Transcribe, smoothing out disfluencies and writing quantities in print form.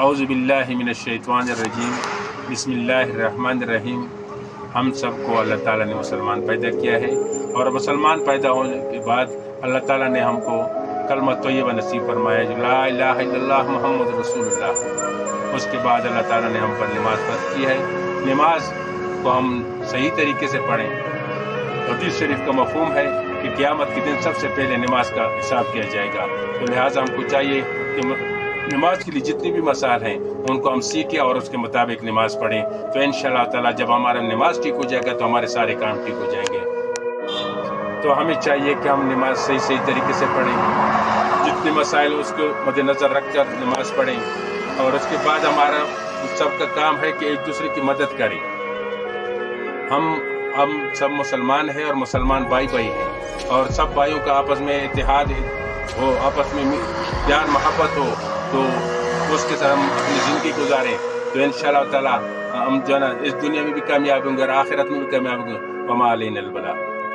اعوذ باللہ من الشیطان الرجیم، بسم اللہ الرحمن الرحیم۔ ہم سب کو اللہ تعالیٰ نے مسلمان پیدا کیا ہے، اور مسلمان پیدا ہونے کے بعد اللہ تعالیٰ نے ہم کو کلمہ طیبہ نصیب فرمایا، جو لا الہ الا اللہ محمد رسول اللہ۔ اس کے بعد اللہ تعالیٰ نے ہم پر نماز فرض کی ہے۔ نماز کو ہم صحیح طریقے سے پڑھیں۔ حدیث شریف کا مفہوم ہے کہ قیامت کے دن سب سے پہلے نماز کا حساب کیا جائے گا، تو لہٰذا ہم کو چاہیے کہ نماز کے لیے جتنی بھی مسائل ہیں ان کو ہم سیکھیں اور اس کے مطابق نماز پڑھیں، تو انشاءاللہ تعالیٰ جب ہمارا نماز ٹھیک ہو جائے گا تو ہمارے سارے کام ٹھیک ہو جائیں گے۔ تو ہمیں چاہیے کہ ہم نماز صحیح طریقے سے پڑھیں، جتنے مسائل اس کو مد نظر رکھ کر نماز پڑھیں، اور اس کے بعد ہمارا سب کا کام ہے کہ ایک دوسرے کی مدد کریں۔ ہم سب مسلمان ہیں اور مسلمان بھائی ہیں، اور سب بھائیوں کا آپس میں اتحاد ہو، آپس میں پیار محبت ہو، تو اس کے ساتھ ہم اپنی زندگی گزاریں، تو انشاءاللہ تعالیٰ ہم جو ہے نا اس دنیا میں بھی کامیاب ہوں گے اور آخرت میں بھی کامیاب ہوں گے۔ وما علینا البلاغ۔